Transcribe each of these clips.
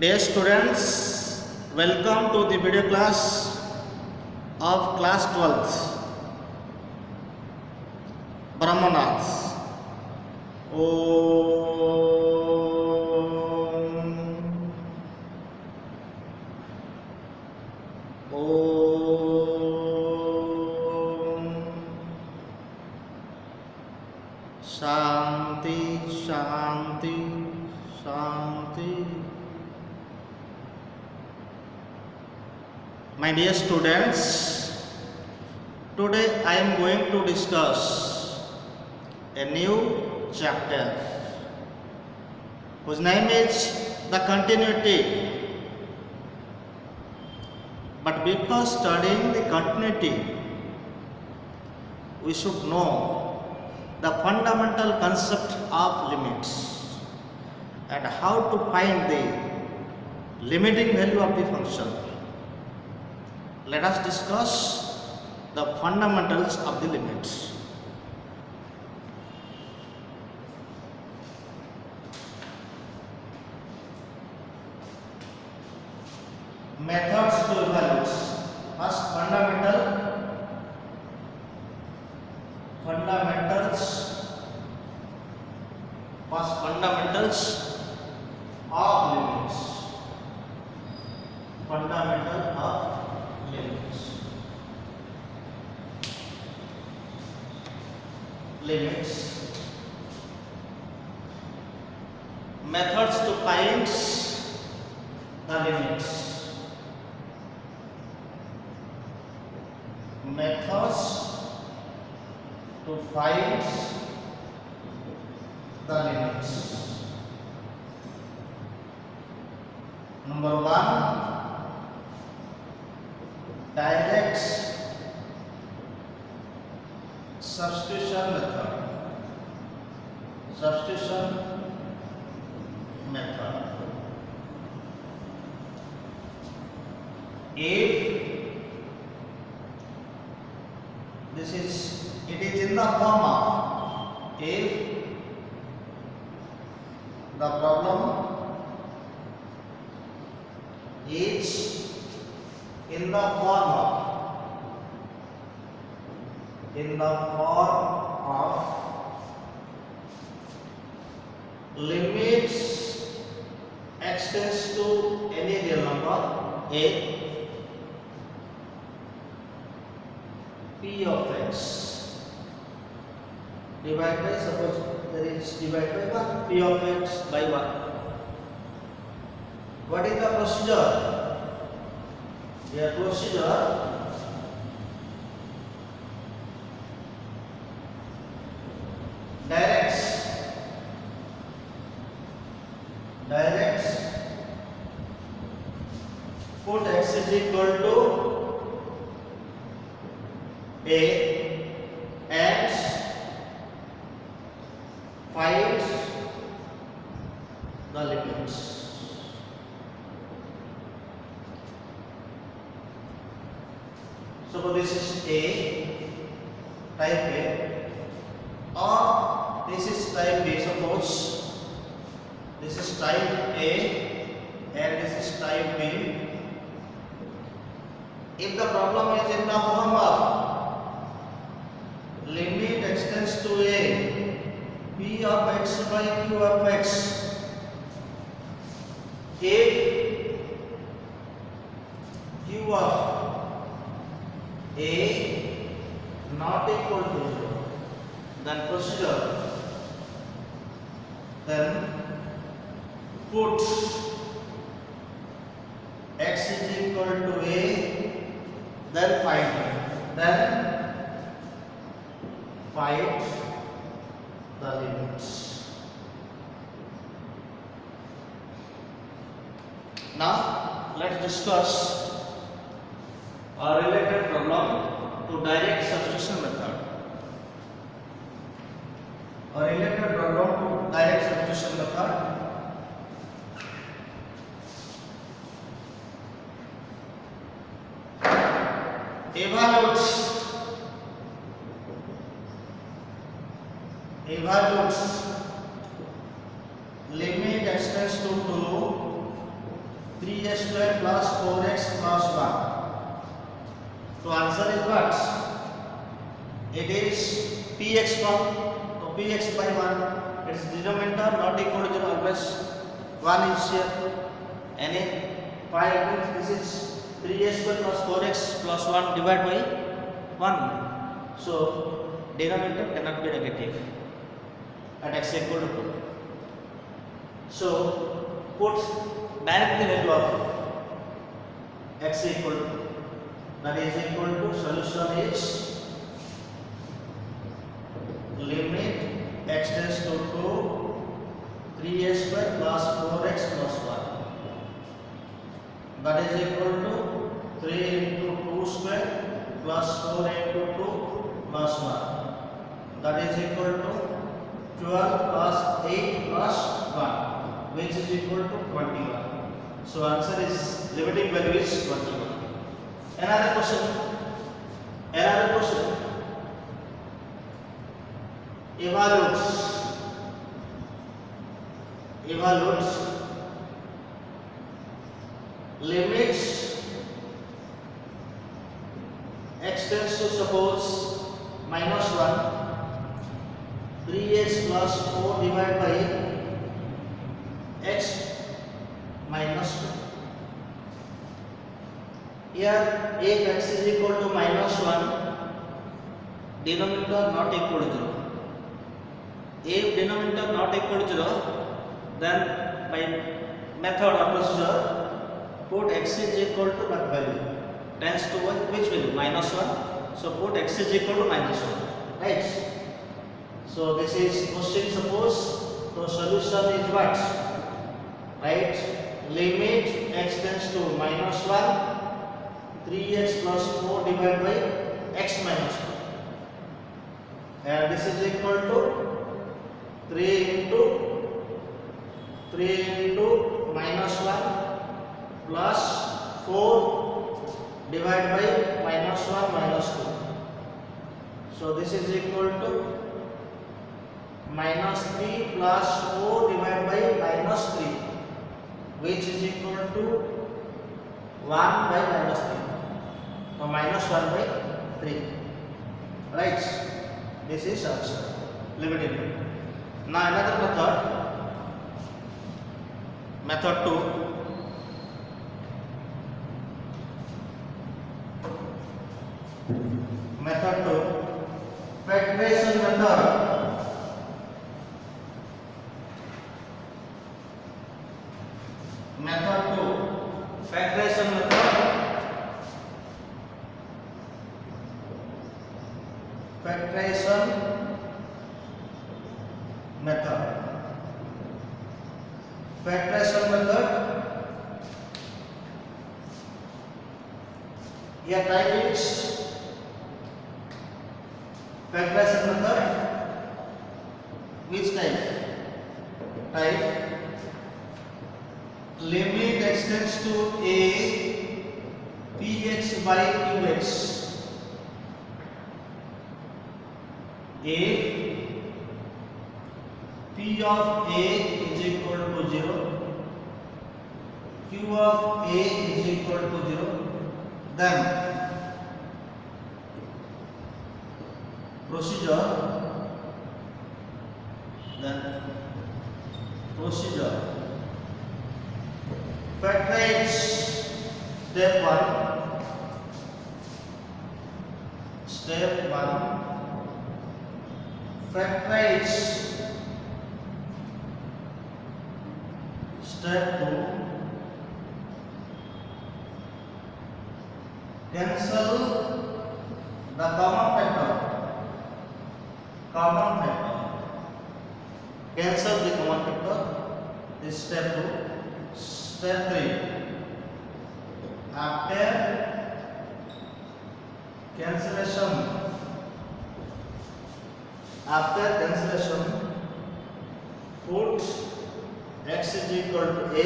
Dear students, welcome to the video class of class 12th, Brahmanath. Shanti, Shanti, Shanti. My dear students, today I am going to discuss a new chapter whose name is the continuity. But before studying the continuity, we should know the fundamental concept of limits and how to find the limiting value of the function. Let us discuss the fundamentals of the limits. Methods to evaluate. First, fundamentals of limits. Fundamental of limits. Methods to find the limits. Methods to find the limits. Number 1, direct substitution method. If it is in the form of, if the problem is in the form of limits extends to any real number a, p of x divided by, suppose there is divided by 1, p of x by 1. What is the procedure? Here procedure, direct put x is equal to a and find the limits. Suppose this is a, type A, or this is type B. Suppose this is type A and this is type B. If the problem is in the form of limit extends to a, p of x by q of x, if q of a not equal to 0, then procedure, then put x is equal to a, then find the limits. Now let's discuss a related problem to direct substitution method. Evaluate limit extends to 2 3a square plus 4x plus 1. So answer is what? It is px form. So px by 1. Its denominator not equal to 0, always 1 is here. Any 5 means this is 3a square plus 4x plus 1 divided by 1. So denominator cannot be negative at x equal to 2. So put direct the value of x equal to 2. That is equal to, solution is limit x tends to 2 3a square plus 4x plus 1. That is equal to 3 into 2 square plus 4 into 2 plus 1. That is equal to 12 plus 8 plus 1, which is equal to 21. So answer is, limiting value is 21. Another question. Evaluate limits x tends to, suppose, minus 1, 3x plus 4 divided by x minus 2. Here if x is equal to minus 1, denominator not equal to 0. If denominator not equal to 0, then by method or procedure, put x is equal to that value. Tends to which value? Minus 1. So put x is equal to minus 1. Right? So this is question, suppose. So solution is what? Right? Limit x tends to minus 1, 3x plus 4 divided by x minus 1. And this is equal to 3 into minus 1 plus 4 divided by minus 1 minus 2. So this is equal to minus 3 plus 4 divided by minus 3, which is equal to 1 by minus 3. So minus 1 by 3. Right? This is answer. Limited. Now another method 2. Method 2, factorization method. Method 2, factorization method. Factorization method. Factorization method. Here type is factorization method. Which type? Type limit x tends to a px by qx. If p of a is equal to 0, q of a is equal to 0, then procedure factorize step 1 factorize step 2 cancel the common factor cancel the common factor. This step 2. Step 3, after cancellation put x is equal to a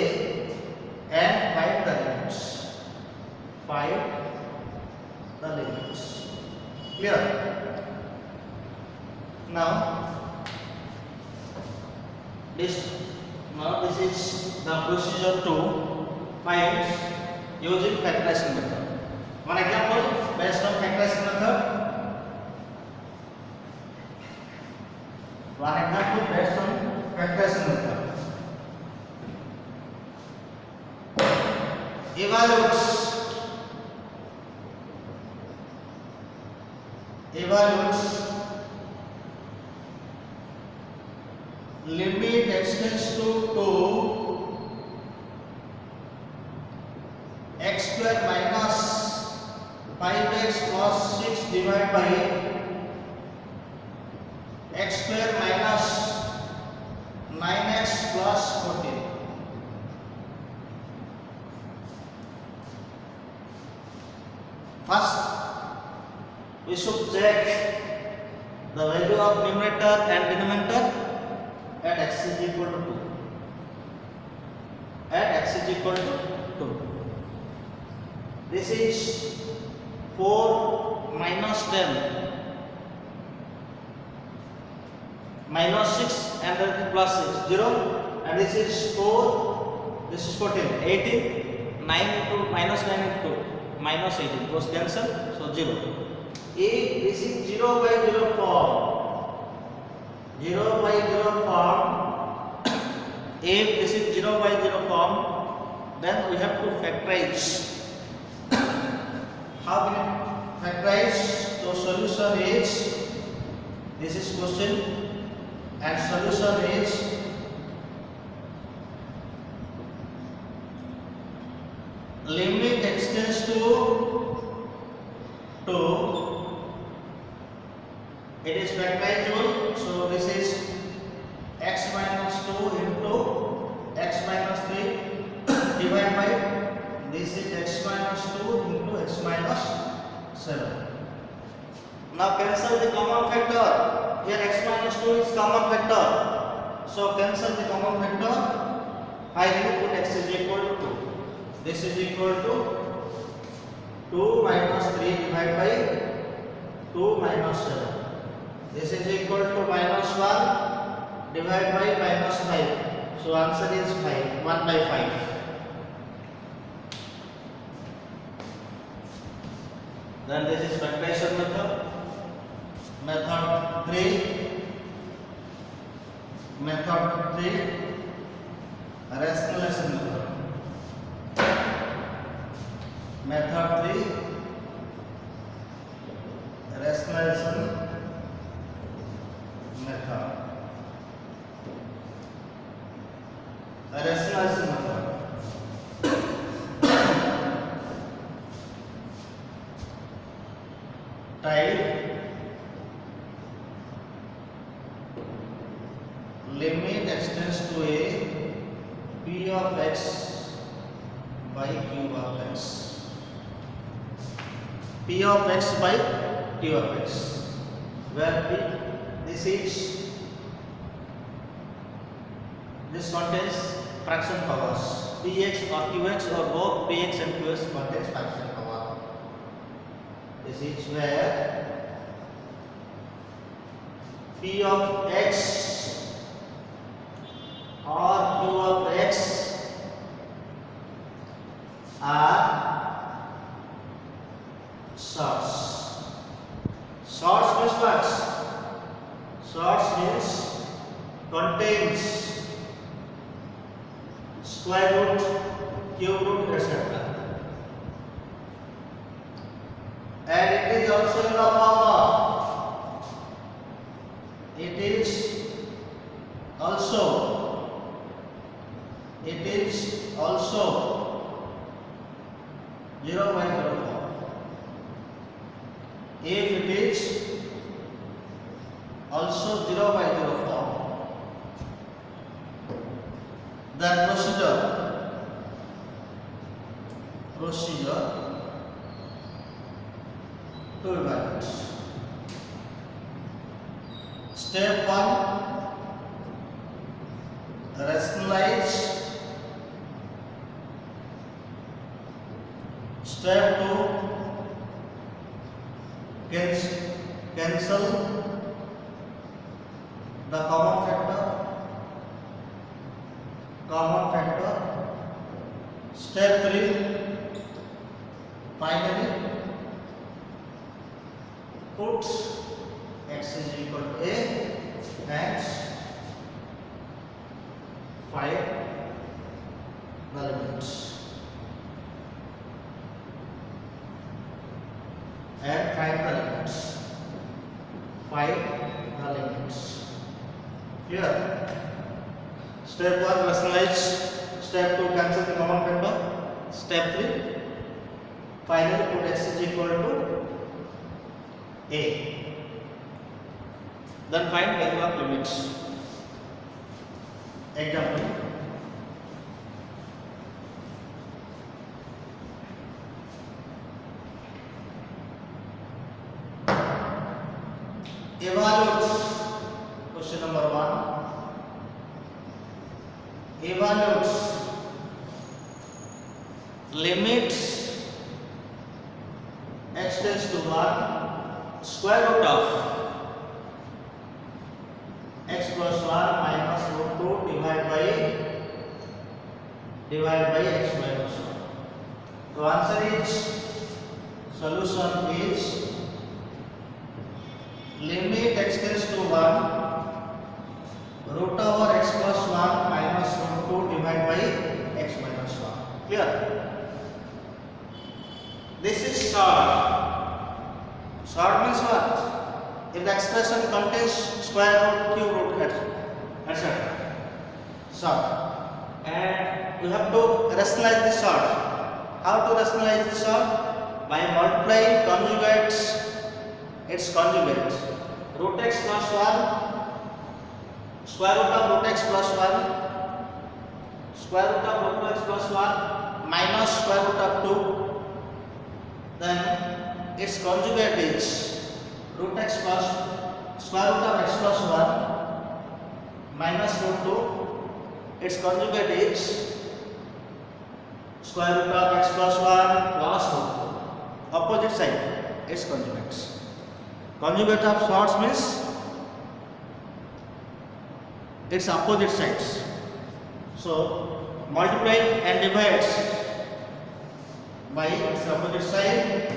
and find the limits. Clear? Now this is the procedure 2, find using factorization method. One example based on factorization method. One example based on factorization method. Evaluates limit extends to 2 x square minus 5x plus 6 divided by x square minus 9x plus 14. First, we should check the value of numerator and denominator at x is equal to 2. At x is equal to 2. This is 4 minus 10 minus 6 and then plus 6 0, and this is 4, this is 14, 18, 9 into minus 9 into 2 minus 18 goes cancel, so 0. If this is 0 by 0 form, 0 by 0 form, if this is 0 by 0 form, then we have to factorize. How can we factorize? So solution is, this is question, and solution is limit extends to 2. It is factorizable, so this is x minus 2 into x minus 3 divided by this is x minus 2 into x minus 7. Now cancel the common factor. Here x minus 2 is common factor, so cancel the common factor. Finally put x is equal to 2. This is equal to 2 minus 3 divided by 2 minus 7. This is equal to minus 1 divided by minus 5. So answer is 5, 1 by 5. Then this is factorization method. Method 3. Method 3. Rationalization method. Method 3. Rationalization method. Rationalization method. Type limit extends to a p of x by q of x. P of x by q of x, where p, this contains fraction powers, px or qx or both px and qx contains fraction power. This is where p of x or q of x are sorts. Sorts means what? Sorts means contains square root, cube root, etc. And it is also in the form of, it is also 0 by 0 form. If it is also 0 by 0 form, then procedure to evaluate. Step 1, rationalize. Step 2, cancel the common factor. Step Step 3, finally put x is equal to a and find the limits. And find the limits. Find the limits. Here, step 1 rationalize, step 2 cancel the common factor, step 3 finally put x is equal to a. Then find value of limits. Example, evaluate, question number 1, evaluate limit x tends to 1 square root of x plus 1 minus root 2 divided by x minus 1. The answer is, solution is limit x tends to 1 root over x plus 1 minus root 2 divided by x minus 1. Clear? This is short. Short means what? If the expression contains square root, cube root, etc. Short. And you have to rationalize the short. How to rationalize the short? By multiplying conjugates its conjugate. Root x plus 1, square root of root x plus 1, square root of root x plus 1 minus square root of 2. Then its conjugate is root x plus square root of x plus 1 minus root 2. Its conjugate is square root of x plus 1 plus root 2. Opposite side, its conjugates. Conjugate of shorts means its opposite sides. So multiply and divide by its opposite side.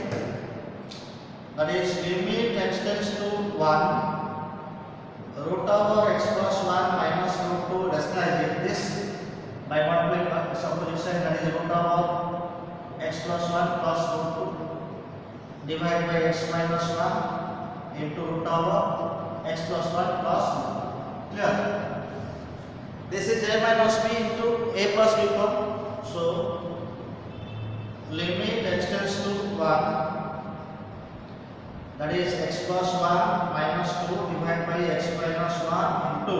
That is limit x tends to 1 root over x plus 1 minus root 2. Rationalize this by multiplying its opposite side. That is root over x plus 1 plus root 2 divided by x minus 1 into root over x plus 1 plus 1. Clear? This is a minus b into a plus b form. So limit x tends to 1, that is x plus 1 minus 2 divided by x minus 1 into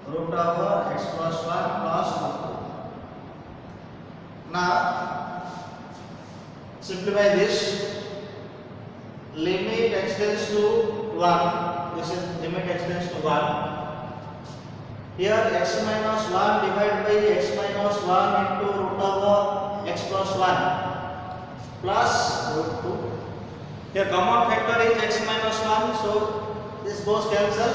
root over x plus 1 plus root 2. Now simplify this. Limit x tends to 1, this is limit x tends to 1. Here x minus 1 divided by x minus 1 into root over x plus 1 plus root 2. Here common factor is x minus 1, so this goes cancel.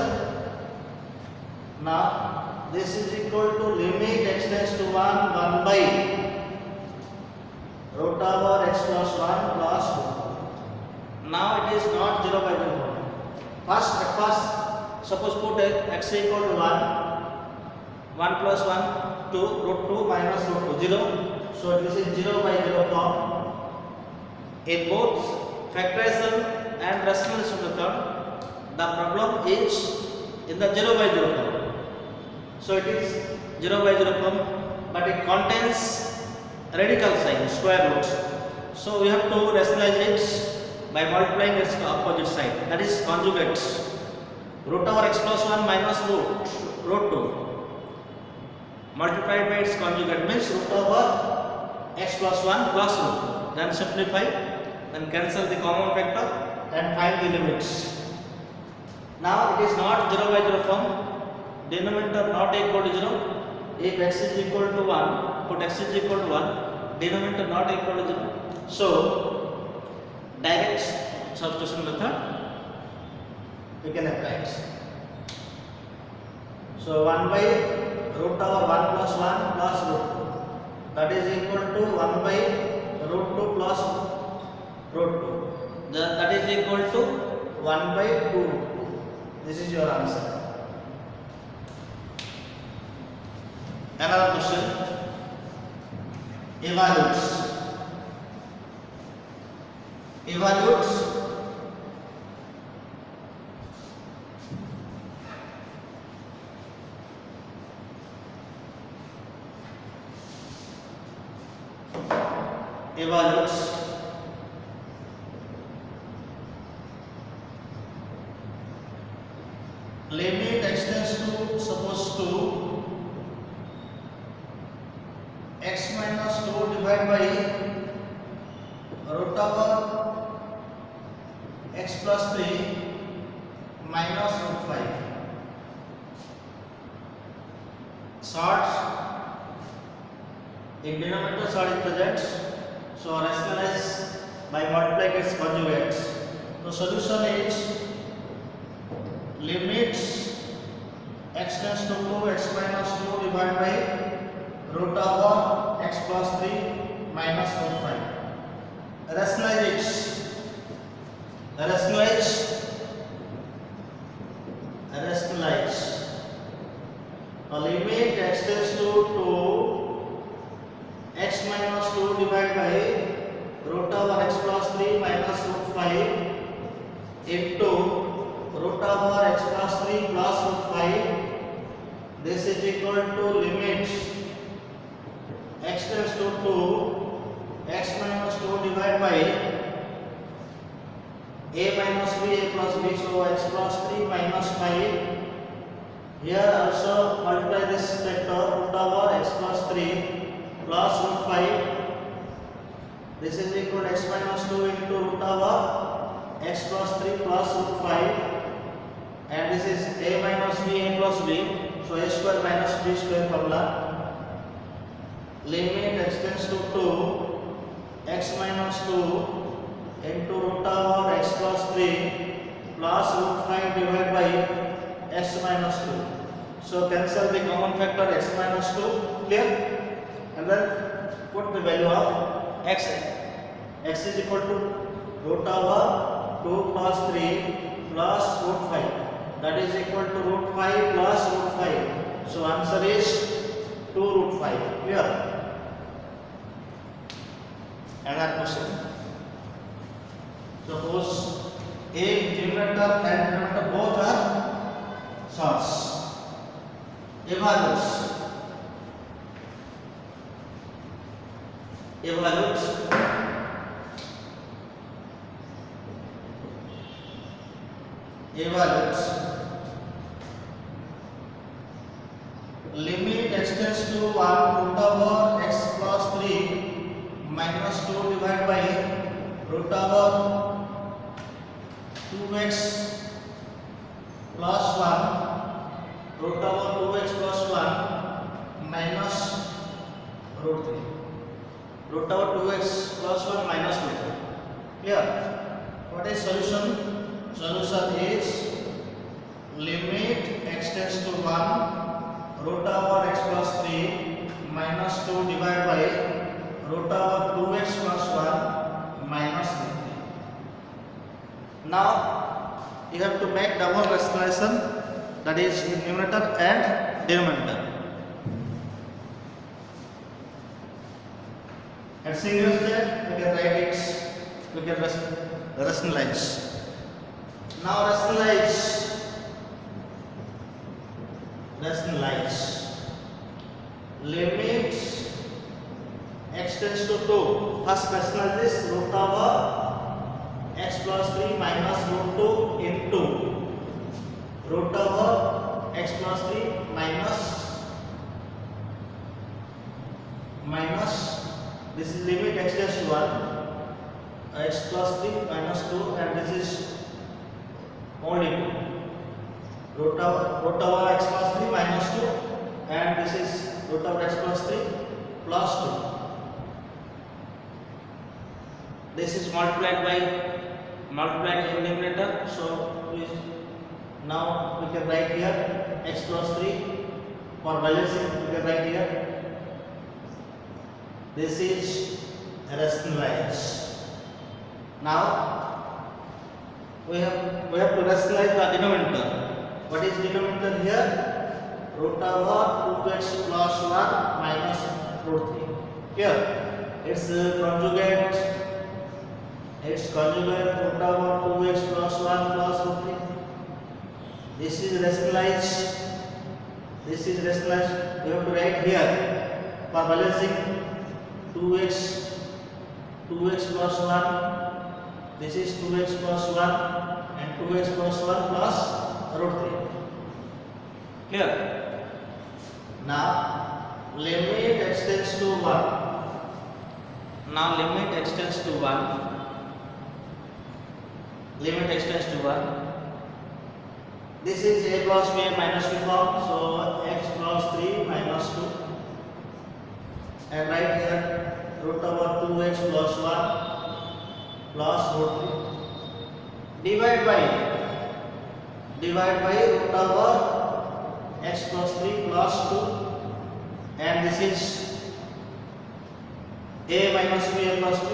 Now this is equal to limit x tends to 1 by root over x plus 1 plus root 2. Now it is not 0 by 0. First, at first, suppose put x equal to 1 plus 1 2 root 2 minus root 2 0. So this is 0 by 0 form. In both factorization and rationalization method, the problem is in the 0 by 0 form. So it is 0 by 0 form, but it contains radical sign, square root. So we have to rationalize it by multiplying its opposite side, that is conjugates. Root over x plus 1 minus root 2 multiplied by its conjugate means root over x plus 1 plus root 2. Then simplify, then cancel the common factor and find the limits. Now it is not 0 by 0 form, denominator not equal to 0. If x is equal to 1, put x is equal to 1, denominator not equal to 0. So direct substitution method we can apply it. So 1 by root over 1 plus 1 plus root 2, that is equal 1 by root 2 plus root 2. That is equal to 1 by 2 root 2. This is your answer. Another question. Evaluates. Evaluates limit extends to, suppose to x minus 2 divided by root over x plus 3 minus root 5. Short, in denominator short is present, so rationalize by multiplying its conjugates. The solution is limit x tends to 2 x minus 2 divided by root over x plus 3 minus root 5. Rationalize it. Rationalize. A limit x tends to 2 x minus 2 divided by root over x plus 3 minus root 5 into root over x plus 3 plus root 5. This is equal to limit x tends to 2 x minus 2 divided by a minus b a plus b, so x plus 3 minus 5. Here also multiply this factor root over x plus 3 plus root 5. This is equal to x minus 2 into root over x plus 3 plus root 5. And this is a minus b a plus b, so a square minus b square formula. Limit x tends to 2 x minus 2 into root over x plus 3 plus root 5 divided by x minus 2. So cancel the common factor x minus 2, clear? And then put the value of x. X is equal to root over 2 plus 3 plus root 5. That is equal to root 5 plus root 5. So answer is 2 root 5. Clear? Another question. Suppose a numerator and denominator both are shorts. Evaluates. Limit x tends to 1 root over x plus 3 minus 2 divided by root over 2x plus 1 root over 2x plus 1 minus root 3. Root over 2x plus 1 minus root 3. Clear? What is solution? Solution is limit x tends to 1 root over x plus 3 minus 2 divided by root over 2x plus 1 minus root 3. Now you have to make double rationalization, that is in numerator and denominator. At single step we can write it, we can rationalize. Now rationalize. Limit x tends to 2. First rationalize this root over x plus 3 minus root 2 into root over x plus 3 minus this is limit x tends to 1 x plus 3 minus 2 and this is only 2 root over x plus 3 minus 2 and this is root over x plus 3 plus 2. This is multiplied in numerator, so now we can write here x plus 3 for balancing we can write here This is rationalized. Now we have to rationalize the denominator. What is denominator here? Root over 2x plus 1 minus root 3. Here its conjugate. Its conjugate root over 2x plus 1 plus root 3. This is rationalized. This is rationalized. We have to write here for balancing 2x plus 1. This is 2x plus 1 and 2x plus 1 plus root 3. Clear? Now limit extends to 1. Now limit extends to 1. Limit extends to 1. This is a plus b minus b form. So x plus 3 minus 2. And right here root over 2x plus 1 plus root 3. Divide by root over x plus 3 plus 2. And this is a minus b a plus b.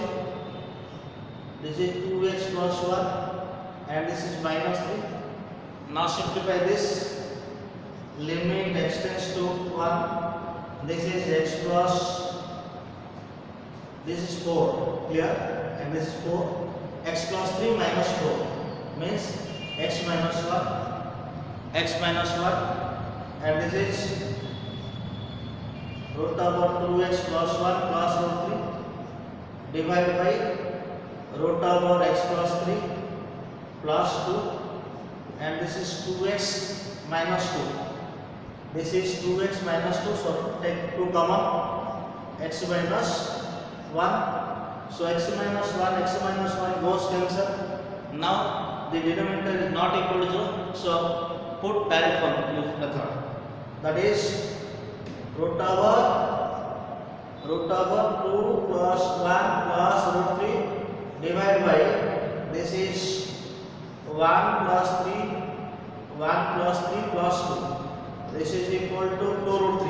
This is 2x plus 1 and this is minus 3. Now simplify this. Limit extends to 1. This is x plus, this is 4. Clear? And this is 4. X plus 3 minus 4 means x minus 1. X minus 1. And this is root over 2x plus 1 plus root 3. Divide by root over x plus 3 plus 2. And this is 2x minus 2. This is 2x minus 2. So take 2 common. X minus 1. So x minus 1 goes cancel. Now the denominator is not equal to 0. So put direct form use method. That is root over 2 plus 1 plus root 3 divided by this is 1 plus 3 plus 2. This is equal to 2 root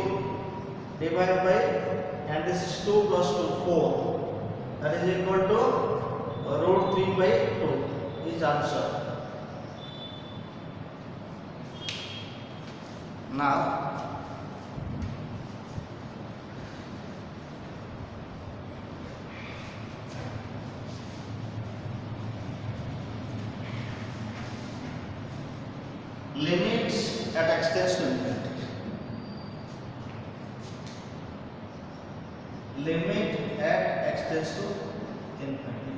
3 divided by, and this is 2 plus 2 4. That is equal to root 3 by 2 is answer. Now limits at extends to infinity. Limit at extends to infinity.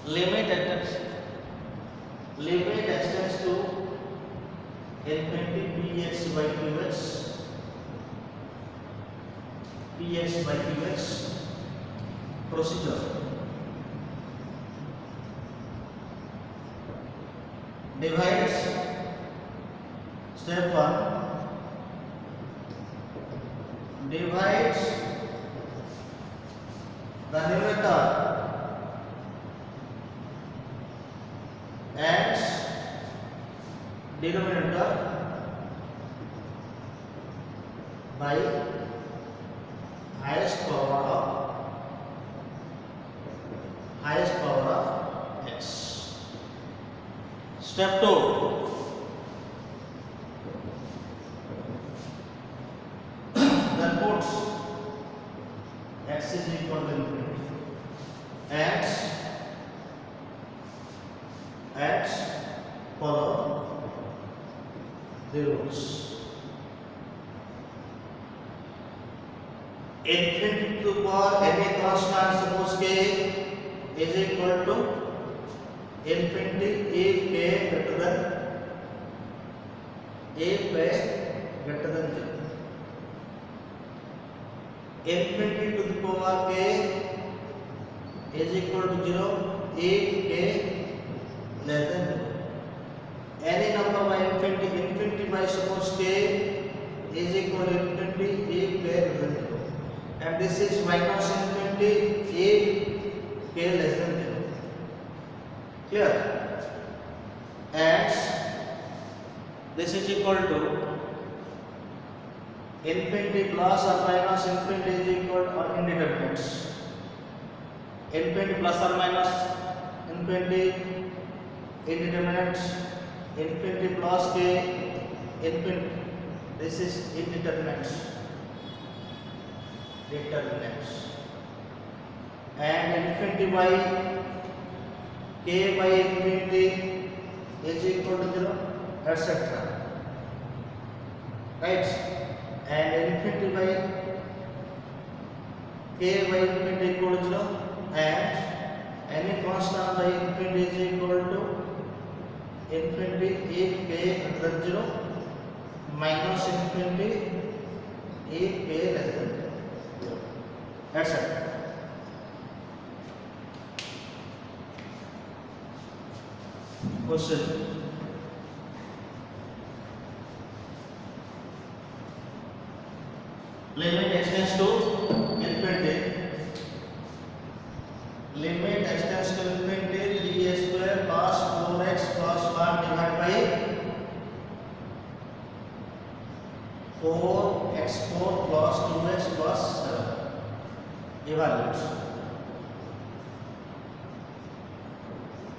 Limit extends to infinity px by qx. Procedure. Divides step 1. Divides the numerator and denominator by highest power of x. Step 2. Then puts x is equal to infinity and follow the rules. Infinity to the power any constant, suppose k is equal to infinity if k greater than 0. Infinity to the power k is equal to 0 if k less than 0. Any number by infinity by suppose k is equal to infinity if k greater than 0. And this is minus infinity if k less than 0. Clear? And this is equal to infinity plus or minus infinity is equal to indeterminate. Infinity plus or minus infinity indeterminate. Infinity plus k infinity. This is indeterminate. Determinate. And infinity by k by infinity is equal to 0, etc. Right? And infinity by k by infinity equal to 0, and any constant by infinity is equal to infinity if k greater than 0 minus infinity if k less than 0. That's it. Question. Limit extends to infinity. Limit extends to infinity 3x square plus 4x plus 1 divided by 4x4 plus 2x plus 7. Evaluate.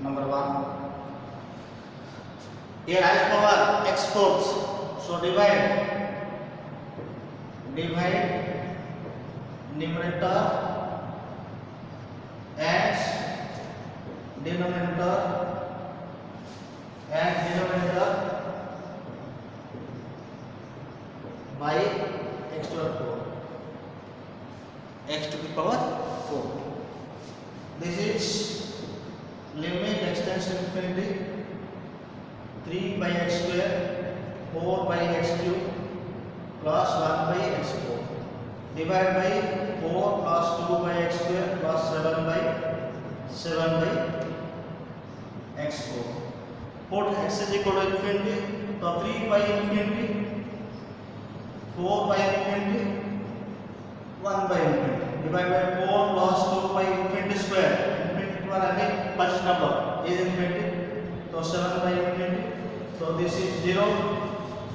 Number 1. Here I power x fourth. So divide numerator and denominator by x to the power 4. X to the power 4. This is limit extends to infinity 3 by x square 4 by x cube plus 1 by x 4 divided by 4 plus 2 by x square plus 7 by x 4. Put x is equal to infinity, so 3 by infinity, 4 by infinity, 1 by infinity divided by 4 plus 2 by infinity square. Infinity to any first number is infinity, so 7 by infinity. So this is 0.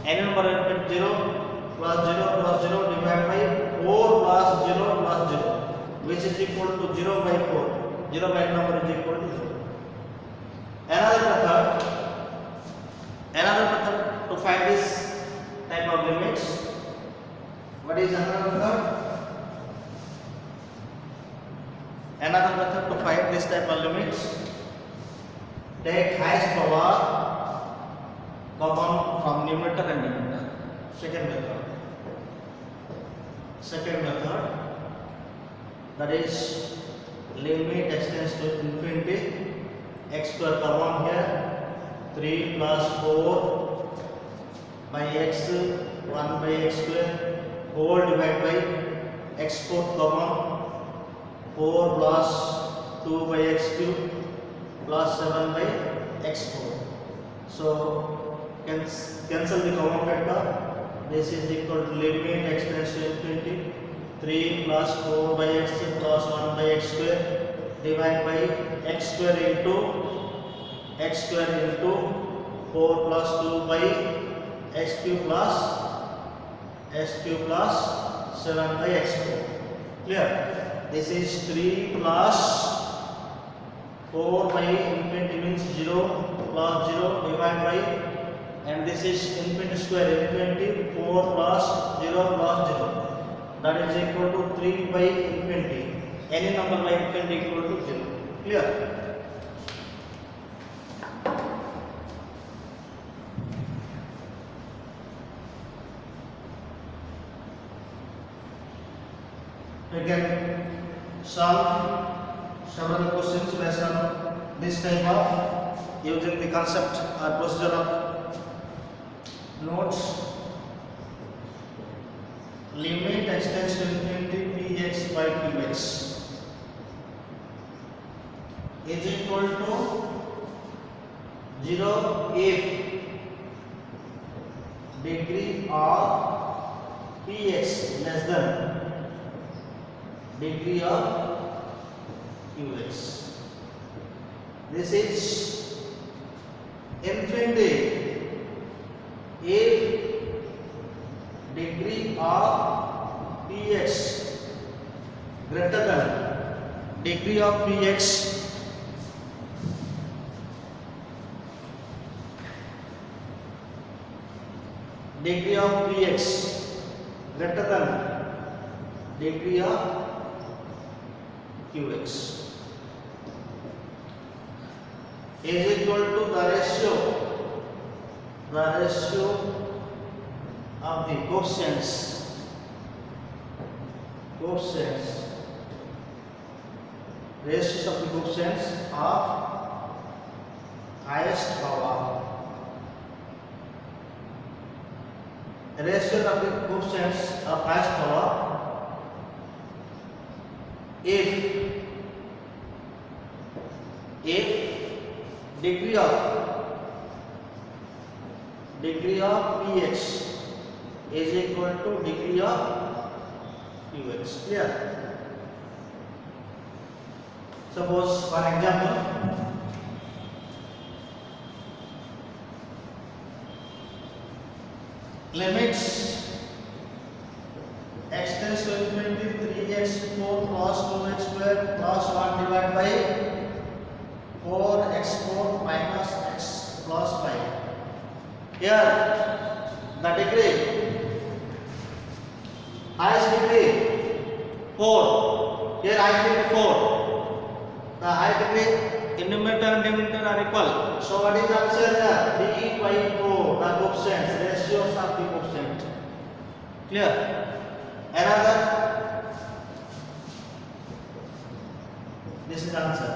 Any number infinity 0 plus 0 plus 0 divided by 4 plus 0 plus 0, which is equal to 0 by 4. 0 by number is equal to 0. Another method to find this type of limits. What is another method? Another method to find this type of limits. Take highest power common from numerator and denominator. Second method, that is limit extends to infinity, x square common here, 3 plus 4 by x 1 by x square whole divided by x 4 common, 4 plus 2 by x cube plus 7 by x 4. So cancel the common factor. This is equal to limit extends to infinity 3 plus 4 by x plus 1 by x square divided by x square into 4 plus 2 by x cube plus 7 by x 4. Clear? This is 3 plus 4 by infinity means 0 plus 0 divided by, and this is infinity square, infinity 4 plus 0 plus 0, that is equal to 3 by infinity. Any number by infinity equal to 0. Clear? Again, solve several questions based on this type of using the concept or procedure of notes. Limit extends to infinity px by qx is equal to 0 if degree of px less than degree of qx. This is infinity if degree of Px greater than degree of Px greater than degree of Qx is equal to the ratio of the coefficients ratios of the coefficients of highest power. Ratio of the coefficients of highest power if degree of Px is equal to degree of Qx. Clear? Suppose for example, limits x tends to infinity 3x 4 plus 2x square plus 1 divided by 4x4 minus x plus 5. Here the degree, highest degree 4. Here highest degree 4. The highest degree in numerator and denominator are equal. So what is the answer here? 3 by 4. The coefficients, ratios of the coefficient. Clear? Another. This is the answer.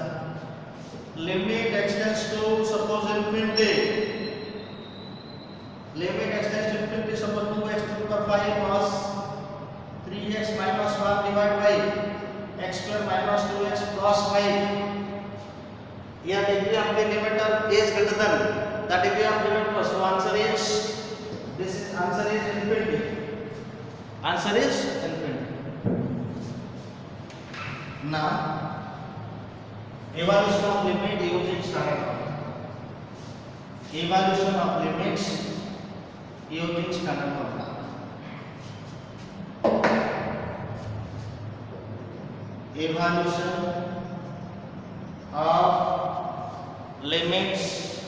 Limit x tends to suppose infinity. Limit x tends to infinity, suppose 2x to the power 5 plus 3x minus 1 divided by x square minus 2x plus 5. Here degree of the limiter is greater than the degree of limiter. So answer is, answer is infinity. Answer is infinity. Now evaluation of limit using standard formula. Evaluation of limits using standard formula. Evaluation of limits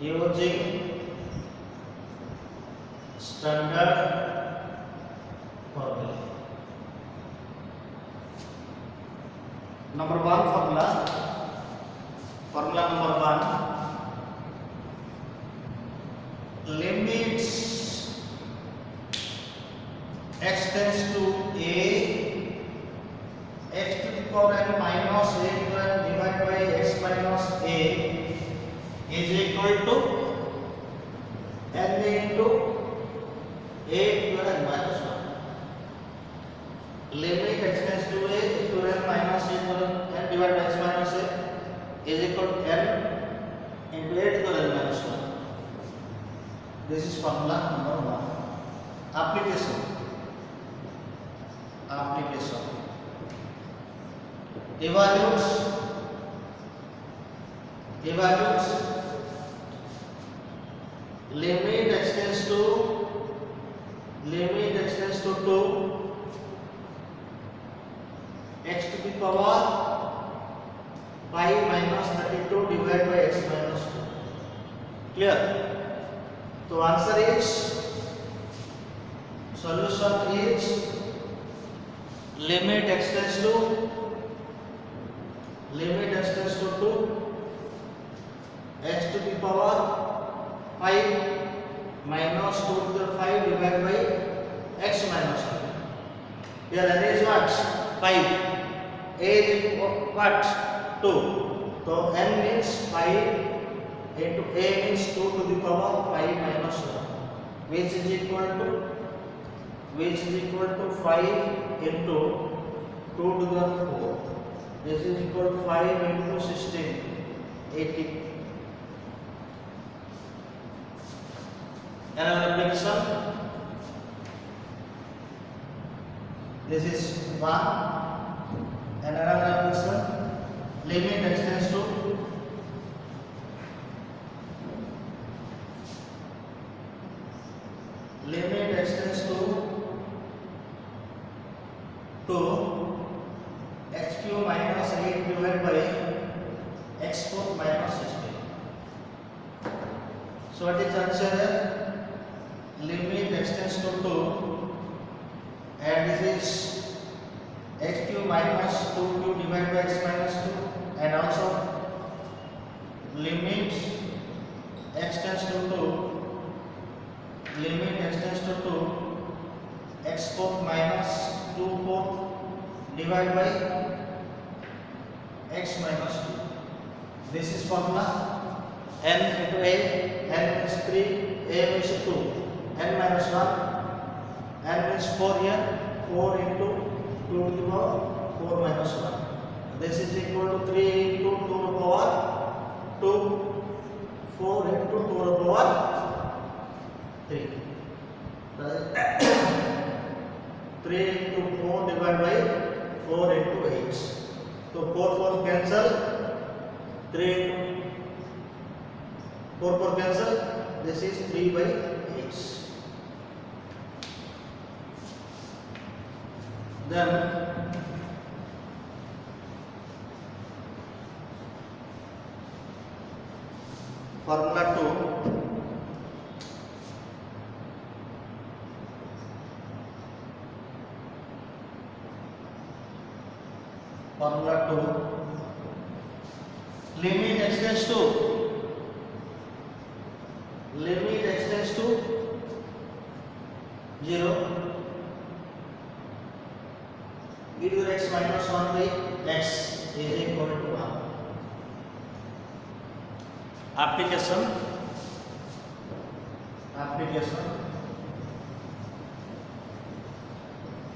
using standard formula. Number one formula number one, limits x tends to a, x to the power n minus a divided by x minus a is equal to n into a to n minus 1. Limit x tends to a to n minus a to n divided by x minus a is equal to n into a to n minus 1. This is formula number one. Application. Evaluates limit x tends to 2 x to the power 5 minus 32 divided by x minus 2. Clear? So answer is, solution is limit x tends to 2 x to the power 5 minus 2 to the 5 divided by x minus 2. Here n is what? 5. A is what? 2. So n means 5 into a means 2 to the power 5 minus 1, which is equal to 5 into 2 to the 4. This is equal to 5 into 16, 80. Another application. This is 1. And another application. Limit x tends to limit divided by x4 minus 16. So what is the answer here? Limit x tends to 2 and this is x cube minus 2 cube divided by x minus 2 and also limit x tends to 2 limit x tends to 2 x fourth minus 2 fourth divided by x minus 2. This is formula n into a, n means 3, a means 2, n minus 1, n means 4 here, 4 into 2 to the power 4 minus 1. This is equal to 3 into 2 to the power 2, 4 into 2 to the power 3. 3 into 4 divided by 4 into 8. So 4 cancel, 3 into 4 cancel, this is 3 by 8. Then formula 2, limit x tends to 0, e to the x minus 1 by x is equal to 1. Application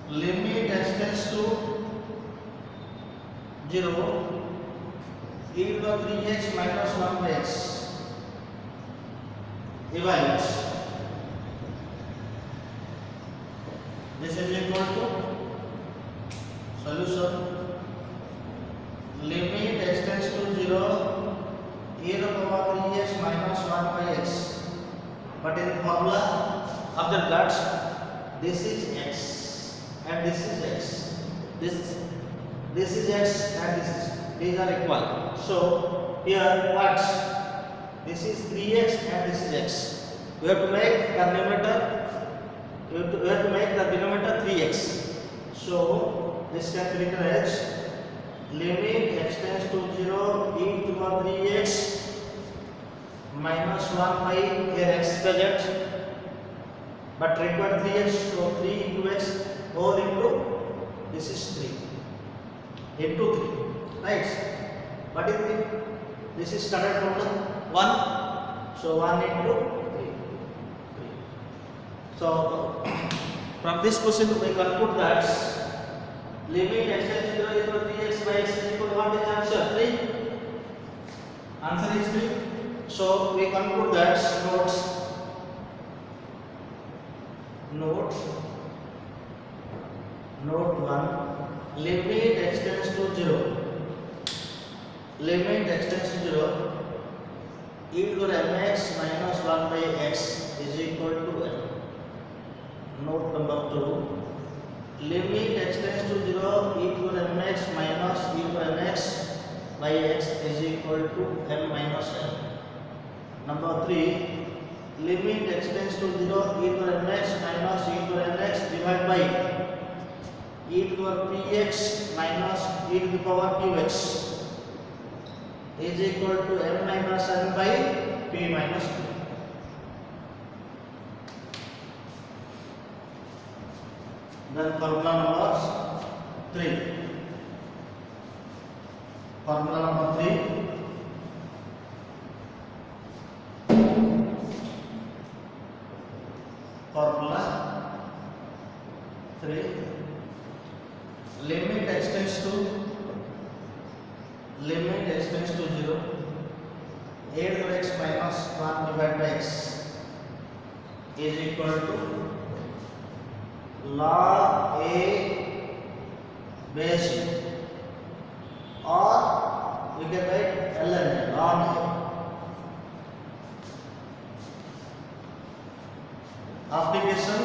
limit x tends to 0, e to the 3x minus 1 by x. Divide. This is equal to solution. Limit x tends to 0, e to the power 3x minus 1 by x. But in the formula, observe that this is x and this is x. This is x and these are equal. So here what? This is 3x and this is x. We have to make the numerator. We have to make the denominator 3x. So this can be written as limit x tends to 0, e to the 3x minus 1 by x gadget. But required 3x, so 3 into x or into this is 3 into 3, right? What is it? This is standard formula 1, so 1 into 3. So from this question we conclude that limit x tends to 0 equal to 3x by x is equal to what is the answer? 3. Answer is 3. So we conclude that note 1, limit x tends to 0, limit x tends to 0, e to the mx minus 1 by x is equal to n. Note number 2, limit x tends to 0, e to the mx minus e to the mx by x is equal to m minus n. Number 3, limit x tends to 0, e to the mx minus e to the mx divided by e to the px minus e to the power qx is equal to m minus n by p minus q. Then formula number 3. Formula number 3. Formula 3. Limit x tends to 0, a to the x minus 1 divided by x is equal to log a base or we can write ln a, log a. Application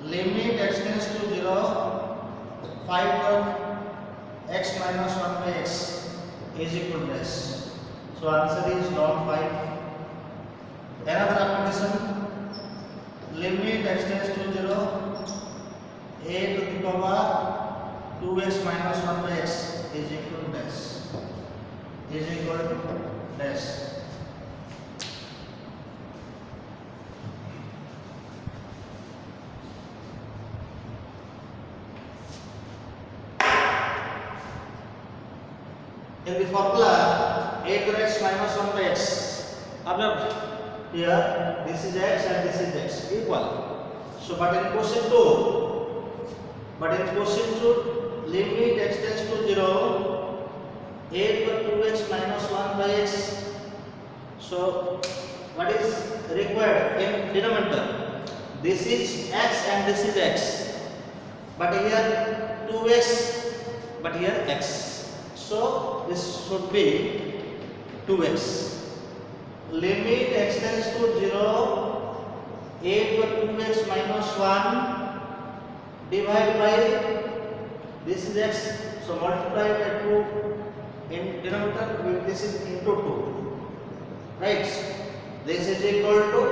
limit limit x tends to 0, 5 of x minus 1 by x is equal to s. So answer is log 5. Another application, limit x tends to 0, a to the power 2x minus 1 by x is equal to dash. Is equal to dash. In the formula a to x minus 1 by x, observe here this is x and this is x equal. So but in question 2, limit x tends to 0, a to 2x minus 1 by x. So what is required in denominator? This is x and this is x, but here 2x, but here x. So this should be 2x. Limit x tends to 0, a to 2x minus 1 divided by this is x. So multiply by 2 in denominator. This is into 2. Right? This is equal to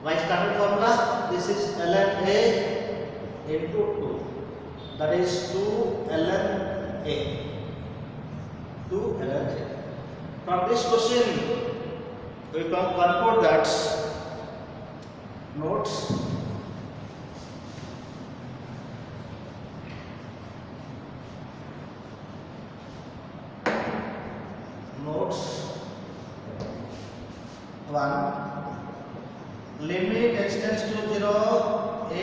by standard formula. This is ln a into 2. That is 2 ln a. 2 ln a. From this question, we can conclude that notes. Notes 1. Limit x tends to 0, a to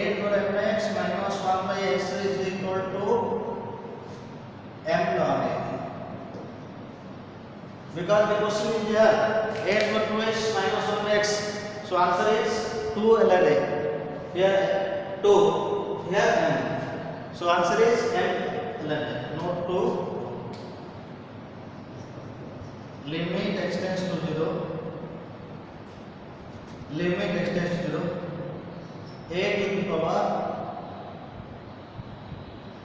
mx minus 1 by x is equal to m ln a. Because the question is here a to 2x minus 1 by x. So answer is 2 ln a. Here 2, here m. So answer is m ln a. Note 2. Limit x tends to 0, limit x tends to 0, a to the power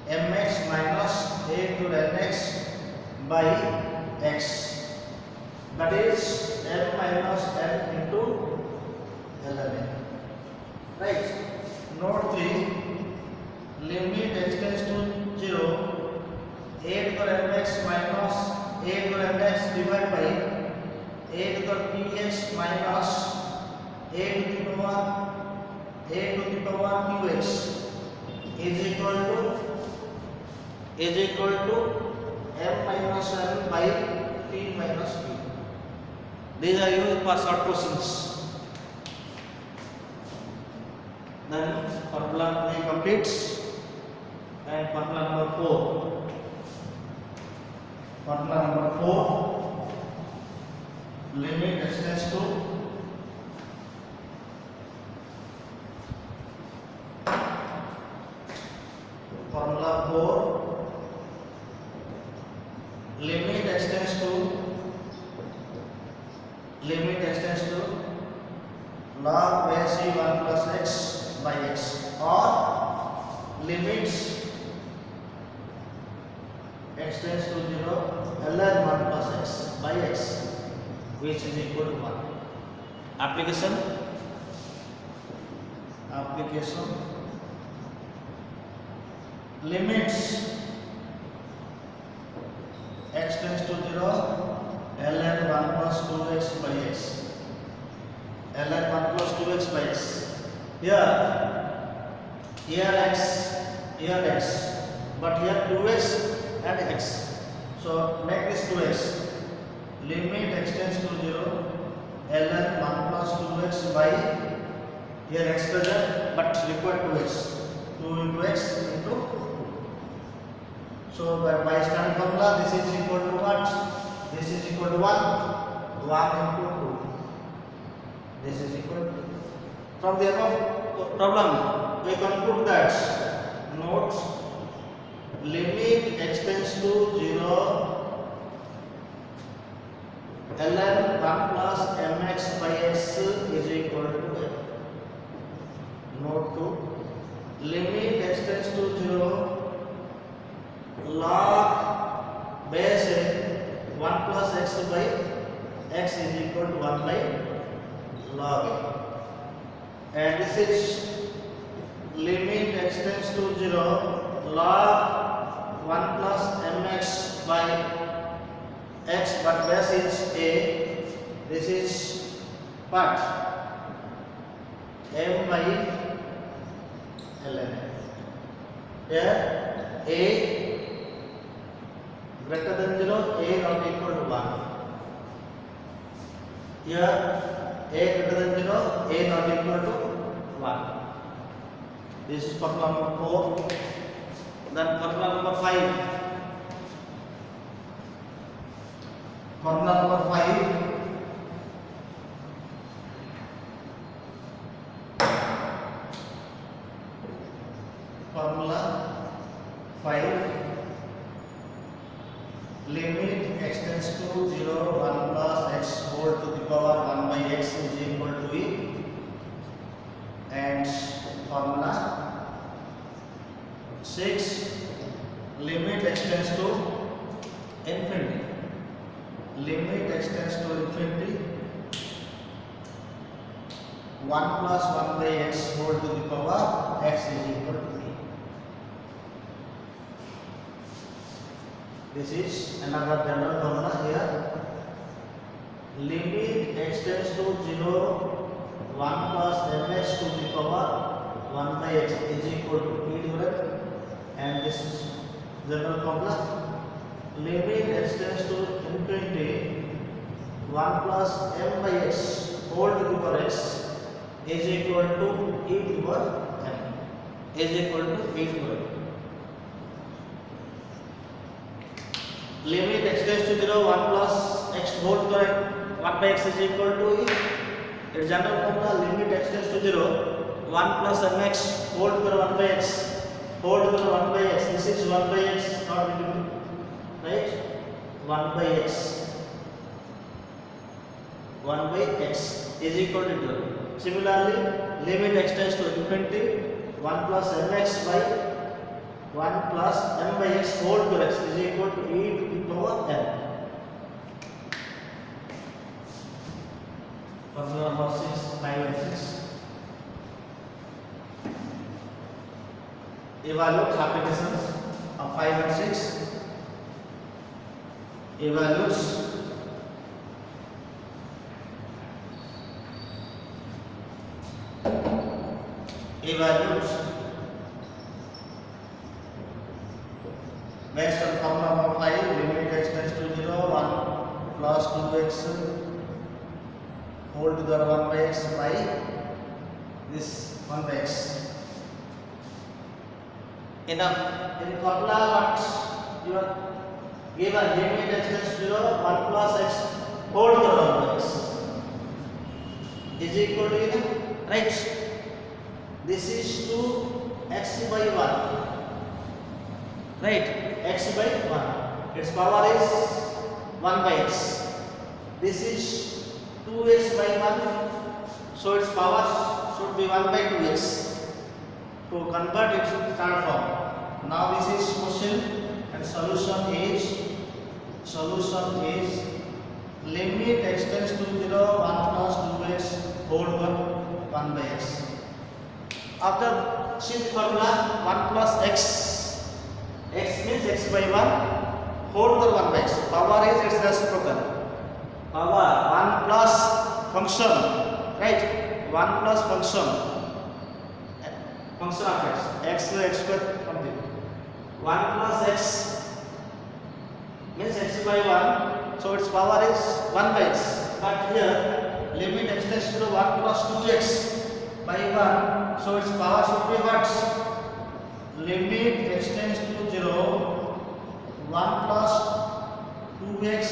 mx minus a to the nx by x, that is m minus n into ln a. Right? Note 3. Limit x tends to 0, a to the mx minus a to the nx divided by a to the px minus a to the power qx is equal to m minus n by p minus q. These are used for short questions. Then formula 3 completes, and formula number 4. Formula number 4, limit x tends to formula 4, limit x tends to log base 1 plus x by x, or limits x tends to 0, ln 1 plus x by x, which is equal to 1. Application limits x tends to 0, ln 1 plus 2x by x, ln 1 plus 2x by x. Here x, but here 2x and x. So make this 2x. Limit x tends to 0, ln 1 plus 2x by here x present, but required 2x. 2 into x into 2. So by standard formula, this is equal to what? This is equal to 1. 1 into 2. This is equal to. From the above problem, we conclude that note limit x tends to 0, ln 1 plus mx by x is equal to m. Note 2. Limit x tends to 0 log base 1 plus x by x is equal to 1 by log a. And this is limit x tends to 0 log 1 plus mx by x, but base is a. This is what? M by ln. Here a greater than 0, a not equal to 1. Here a greater than 0, a not equal to 1. This is formula number 4. Then formula number 5. Formula number 5. Formula 5. Limit x tends to 0 1 plus x whole to the power 1 by x is equal to e. And formula 6. Limit x tends to infinity. Limit x tends to infinity 1 plus 1 by x whole to the power x is equal to e. This is another general formula here. Limit x tends to 0 1 plus mx to the power 1 by x is equal to e divided, and this is general formula. Limit x tends to infinity 1 plus m by x whole to the power x is equal to e to the power m is equal to e to the power. Limit x tends to 0 1 plus x whole to the 1 by x is equal to e. Its general formula limit x tends to 0 1 plus mx whole to the 1 by x whole to the 1 by x. This is 1 by x not into, right? 1 by x 1 by x is equal to 0. Similarly, limit x tends to infinity 1 plus mx by 1 plus m by x whole to x is equal to e to the power m. Formula number 6, 5 and 6. Evaluate applications of 5 and 6. Evaluates based on formula number 5. Limit x tends to 0 1 plus 2x whole to the 1 by x by this 1 by x. In formula what you are given, limit x tends to 0 1 plus x whole to the 1 by x is equal to right. This is 2x by 1, right? X by 1. Its power is 1 by x. This is 2x by 1, so its power should be 1 by 2x. To convert it to standard form. Now this is question, and solution is limit x tends to 0 1 plus 2x whole to 1 by x. After see the formula 1 plus x means x by 1 whole to 1 by x. Power is its reciprocal. Power 1 plus function, right? 1 plus function of x square complete. 1 plus x means x by 1, so its power is 1 by x. But here limit x tends to 1 plus 2x by 1, so its power should be what? Limit x tends to 0 1 plus 2x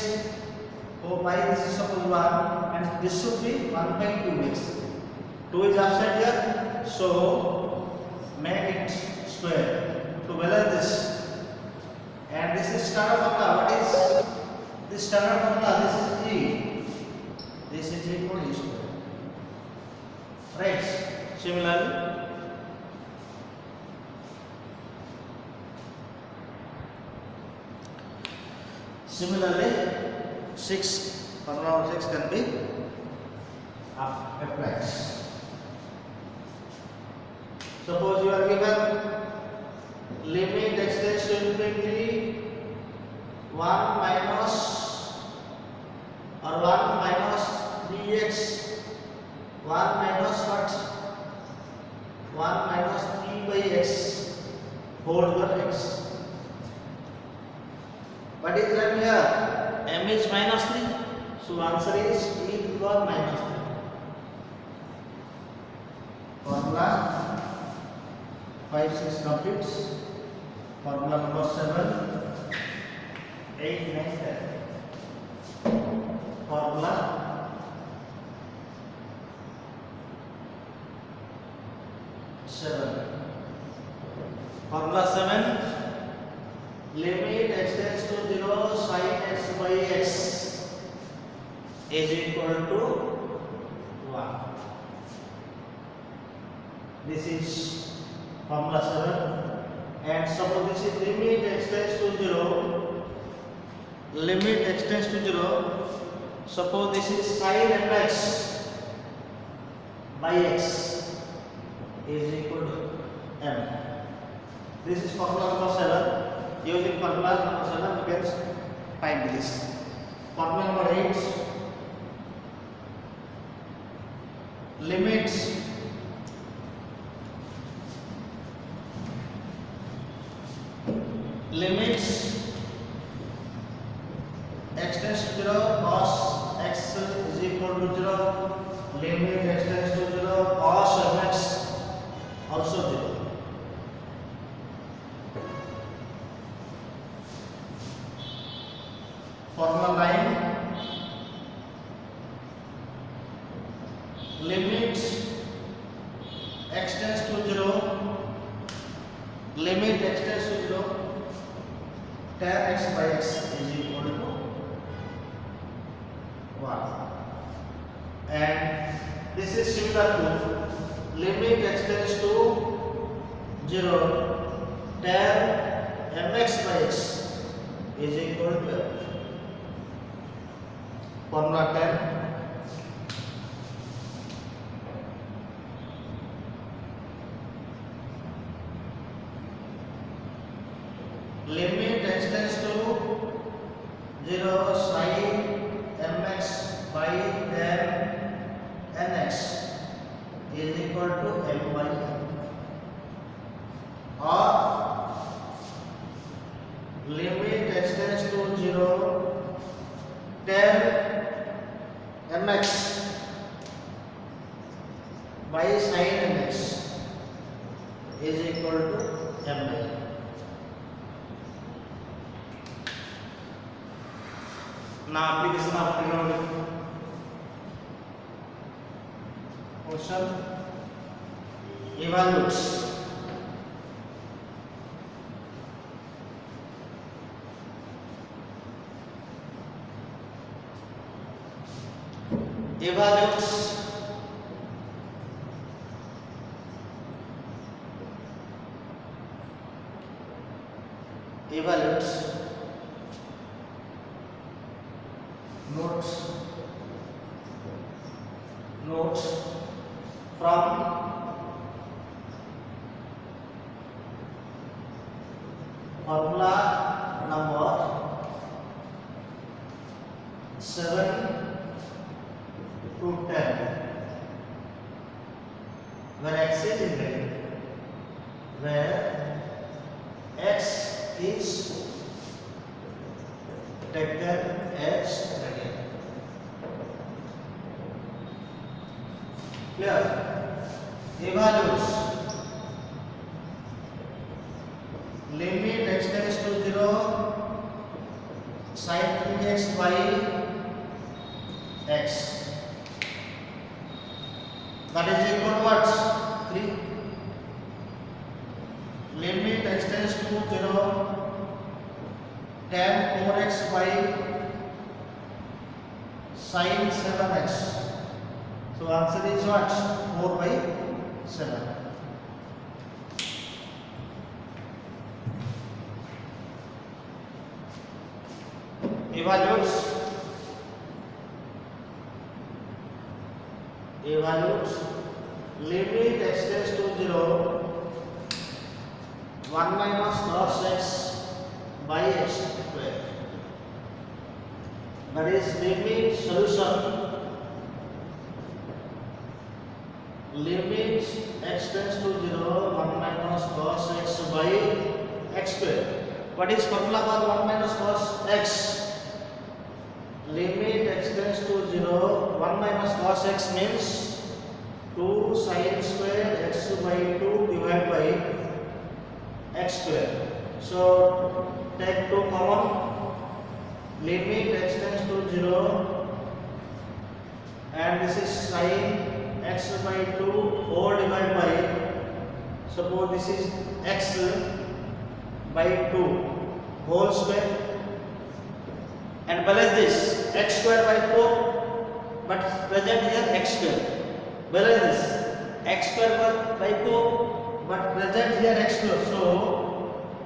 by this is suppose 1, and this should be 1 by 2x. 2 is absent here, so make it square to balance this. And this is standard formula. What is this standard formula? This is e. This is equal to e square. Right. Similarly, Similarly, 6, formula number 6 can be fx. Suppose you are given limit x tends to infinity 1 minus or 1 minus 3x 1 minus what? 1 minus 3 by x whole over x. What is written here? M is minus 3. So answer is e to the power minus 3. Formula 5, 6 completes. Formula number 7, 8, 9, 10. Formula 7. Formula 7. Limit x tends to 0 sin x by x is equal to 1. This is formula 7. And suppose this is limit x tends to 0. Limit x tends to 0. Suppose this is sin mx by x is equal to m. This is formula number 7. Using formula number 7, you can find this. Formula number 8. Limits x tends to 0 cos x is equal to 0. Limit x tends to 0 cos mx also 0. Formula 9. Limit x tends to 0. Limit x tends to 0. Tan x by x is equal to 1. And this is similar to limit x tends to 0. Tan mx by x is equal to formula 10. Limit x tends to 0 sin mx by tan nx is equal to m by n. Or limit x tends to 0 tan mx by sin mx is equal to m by n. Now application of trigonometry. Question: evaluates notes from formula number 7 to 10, where x is indicated, where x is taken as radian. Clear? Evaluates limit x tends to 0 sin 3x by x, that is equal to what? 3. Limit x tends to 0 tan 4x by sin 7x. So answer is what? 4 by 7. evaluate limit x tends to 0 1 minus cos x by x square, that is limit solution limit x tends to 0 1 minus cos x by x square. What is formula for 1 minus cos x? Limit x tends to 0 1 minus cos x means 2 sin square x by 2 divided by x square. So take 2 common. Limit x tends to 0 and this is sin x by 2 whole divided by, suppose this is x by 2 whole square, and balance this x square by 4, but present here x square. Balance this x square by 4, but present here x square. So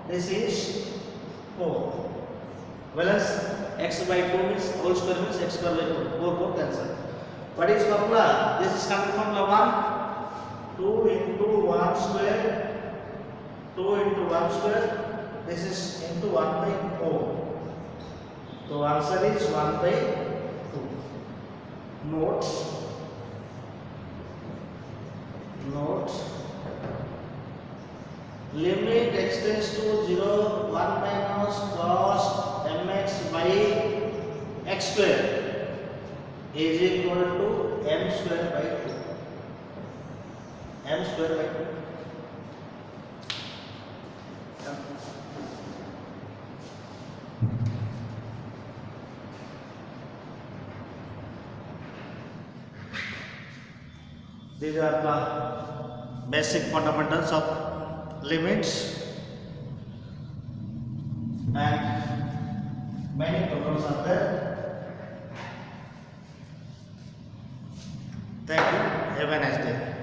this is 4. Balance x by 2 means whole square means x square by 4. 4 cancel. What is formula? This is coming from the 1 2 into 1 square 2 into 1 square. This is into 1 by 4. So answer is 1 by 2. Note limit x tends to 0 1 minus cos mx by x square is equal to m square by 2. M square by 2. These are the basic fundamentals of limits, and many problems are there. Thank you. Have a nice day.